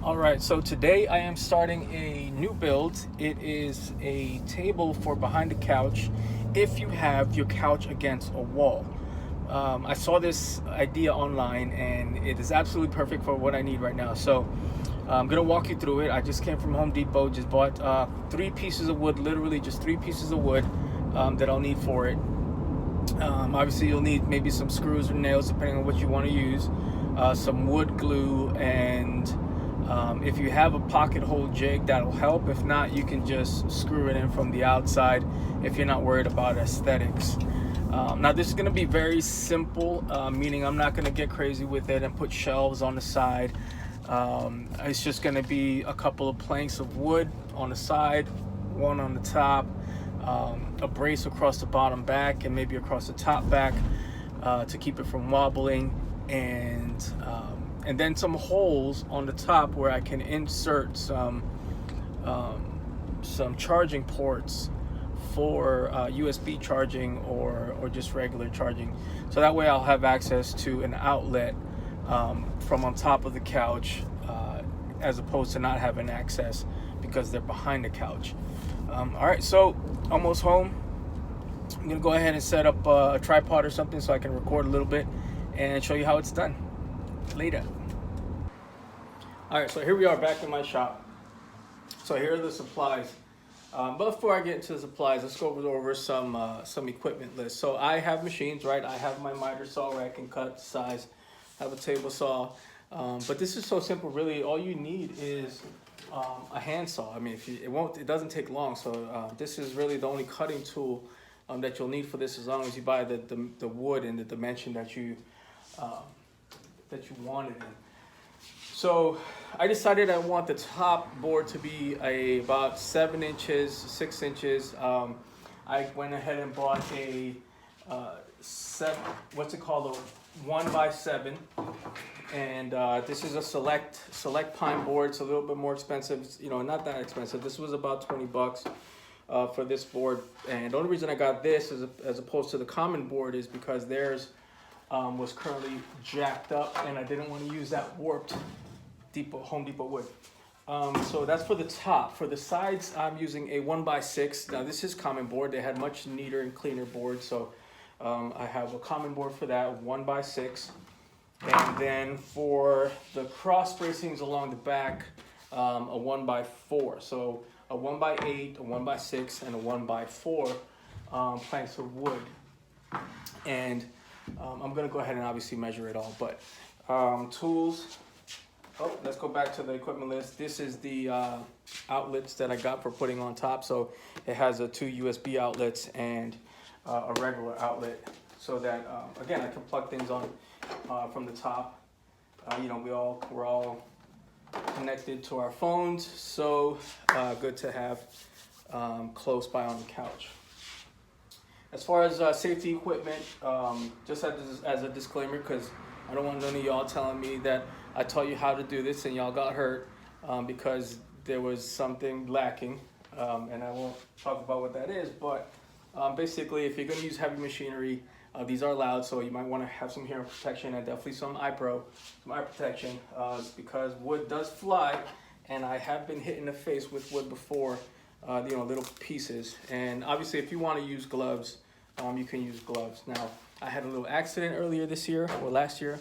All right, so today I am starting a new build. It is a table for behind the couch if you have your couch against a wall. I saw this idea online and it is absolutely perfect for what I need right now. So I'm gonna walk you through it. I just came from Home Depot, just bought 3 pieces of wood, literally just 3 pieces of wood that I'll need for it. Obviously, you'll need maybe some screws or nails depending on what you want to use, some wood glue, and if you have a pocket hole jig, that'll help. If not, you can just screw it in from the outside if you're not worried about aesthetics. Now, this is going to be very simple, meaning I'm not going to get crazy with it and put shelves on the side. It's just going to be a couple of planks of wood on the side, one on the top, a brace across the bottom back and maybe across the top back to keep it from wobbling, and then some holes on the top where I can insert some charging ports for USB charging or just regular charging. So that way I'll have access to an outlet from on top of the couch as opposed to not having access because they're behind the couch. All right, so almost home. I'm gonna go ahead and set up a tripod or something so I can record a little bit and show you how it's done later. All right, so here we are back in my shop. So here are the supplies. But before I get into the supplies, let's go over some equipment list. So I have machines, right? I have my miter saw where I can cut size. I have a table saw. But this is so simple, really. All you need is a hand saw. I mean, it doesn't take long. So this is really the only cutting tool that you'll need for this, as long as you buy the wood in the dimension that you wanted in. So I decided I want the top board to be about 7 inches, 6 inches. I went ahead and bought a what's it called, a 1x7, and this is a select pine board. It's a little bit more expensive, not that expensive. This was about 20 bucks for this board, and the only reason I got this as opposed to the common board is because theirs was currently jacked up, and I didn't want to use that warped Home Depot wood. So that's for the top. For the sides, I'm using a 1x6. Now this is common board. They had much neater and cleaner boards, so I have a common board for that, 1x6. And then for the cross bracings along the back, a 1x4. So a 1x8, a 1x6, and a 1x4 planks of wood. And I'm gonna go ahead and obviously measure it all. But tools. Oh, let's go back to the equipment list. This is the outlets that I got for putting on top. So it has 2 USB outlets and a regular outlet, so that again I can plug things on from the top. We're all connected to our phones, so good to have close by on the couch. As far as safety equipment, just as a disclaimer, because I don't want none of y'all telling me that I taught you how to do this and y'all got hurt because there was something lacking, and I won't talk about what that is, but basically if you're going to use heavy machinery, these are loud, so you might want to have some hearing protection and definitely some eye protection, because wood does fly, and I have been hit in the face with wood before, little pieces. And obviously if you want to use gloves, you can use gloves. Now, I had a little accident earlier this year, or last year,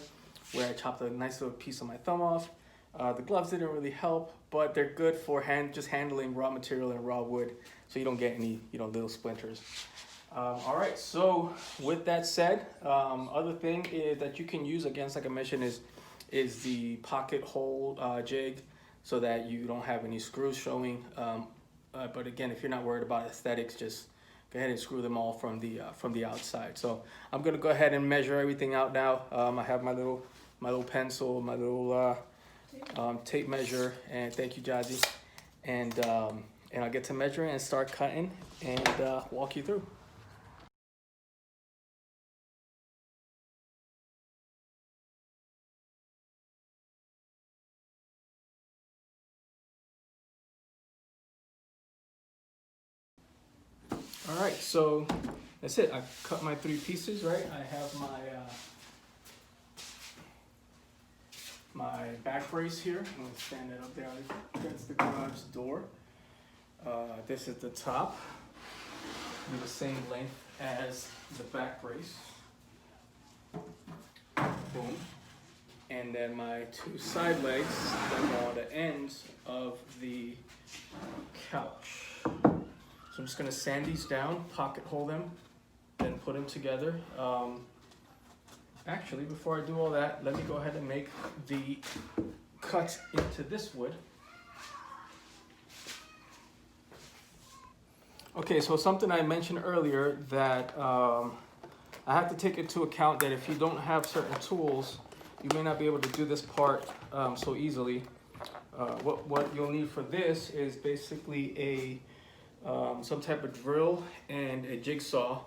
where I chopped a nice little piece of my thumb off. The gloves didn't really help, but they're good for just handling raw material and raw wood, so you don't get any little splinters. All right, so with that said, other thing that you can use against, like I mentioned, is the pocket hole jig, so that you don't have any screws showing. But again, if you're not worried about aesthetics, just go ahead and screw them all from the outside. So I'm gonna go ahead and measure everything out now. I have my little pencil, my little tape measure, and thank you, Jazzy. And I'll get to measuring and start cutting and walk you through. All right, so that's it. I cut my 3 pieces, right? I have my back brace here. I'm gonna stand it up there against the garage door. This is the top. Be the same length as the back brace. Boom. And then my two side legs that go on the ends of the couch. So I'm just gonna sand these down, pocket hole them, then put them together. Actually, before I do all that, let me go ahead and make the cuts into this wood. Okay, so something I mentioned earlier that I have to take into account that if you don't have certain tools, you may not be able to do this part so easily. What you'll need for this is basically some type of drill and a jigsaw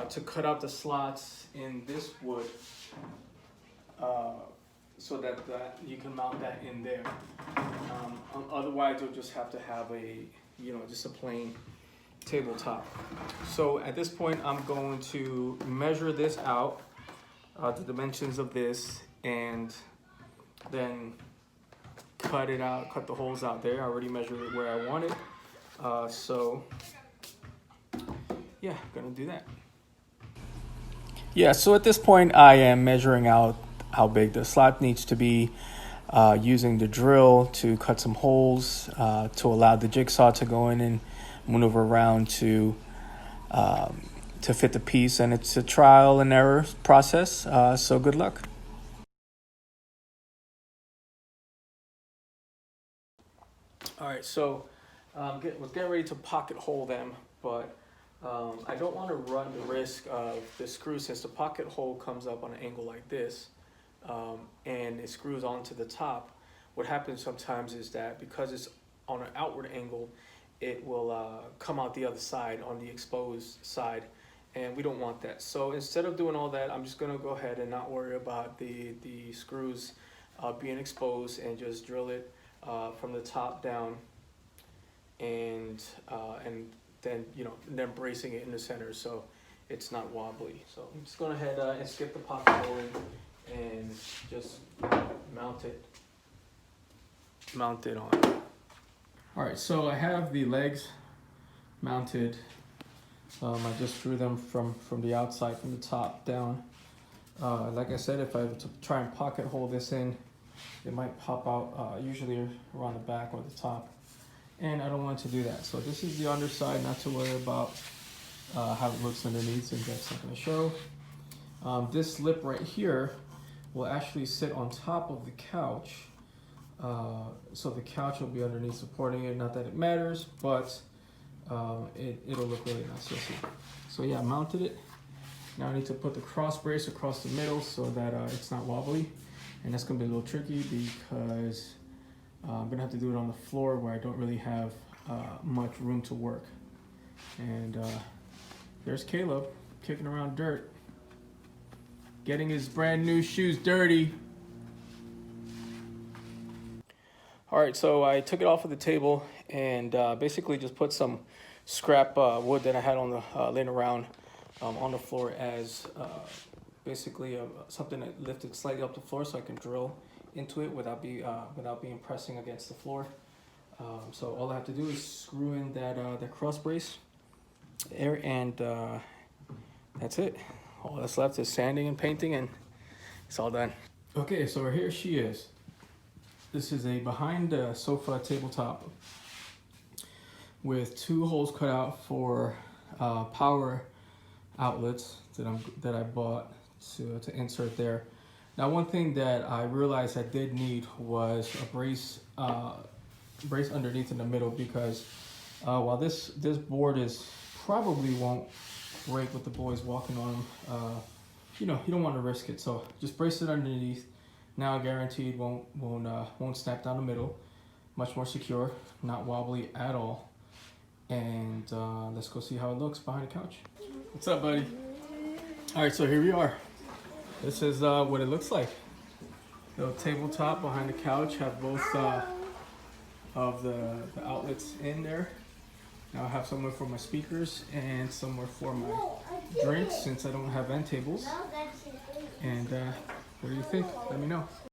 to cut out the slots in this wood so that you can mount that in there. Otherwise, you'll just have to have just a plain tabletop. So at this point, I'm going to measure this out, the dimensions of this, and then cut it out, cut the holes out there. I already measured it where I want it. So yeah, gonna do that. Yeah, so at this point I am measuring out how big the slot needs to be, using the drill to cut some holes, to allow the jigsaw to go in and maneuver around to fit the piece. And it's a trial and error process, so good luck. All right, so was getting ready to pocket hole them, but I don't want to run the risk of the screw, since the pocket hole comes up on an angle like this, and it screws onto the top. What happens sometimes is that because it's on an outward angle, it will come out the other side, on the exposed side, and we don't want that. So instead of doing all that, I'm just going to go ahead and not worry about the screws being exposed, and just drill it from the top down, and then then bracing it in the center so it's not wobbly. So I'm just going ahead and skip the pocket holing and just mount it on. All right, so I have the legs mounted. I just drew them from the outside, from the top down. Like I said, if I were to try and pocket hole this in, it might pop out, usually around the back or the top, and I don't want to do that. So this is the underside, not to worry about how it looks underneath, since that's not going to show. This lip right here will actually sit on top of the couch, so the couch will be underneath supporting it. Not that it matters, but it'll look really nice. You'll see. So yeah, I mounted it. Now I need to put the cross brace across the middle so that it's not wobbly. And that's gonna be a little tricky because I'm gonna have to do it on the floor where I don't really have much room to work. And there's Caleb kicking around dirt, getting his brand new shoes dirty. All right, so I took it off of the table and basically just put some scrap wood that I had on the laying around on the floor as basically something that lifted slightly up the floor, so I can drill into it without being pressing against the floor. So all I have to do is screw in that cross brace there, and that's it. All that's left is sanding and painting, and it's all done. Okay, so here she is. This is a behind the sofa tabletop with two holes cut out for power outlets that I bought to insert there. Now, one thing that I realized I did need was a brace underneath in the middle, because while this board probably won't break with the boys walking on them, you don't want to risk it. So just brace it underneath. Now guaranteed won't snap down the middle. Much more secure, not wobbly at all. And let's go see how it looks behind the couch. What's up, buddy? All right, so here we are. This is what it looks like. The tabletop behind the couch have both of the outlets in there. Now I have somewhere for my speakers and somewhere for my drinks, since I don't have end tables. And what do you think? Let me know.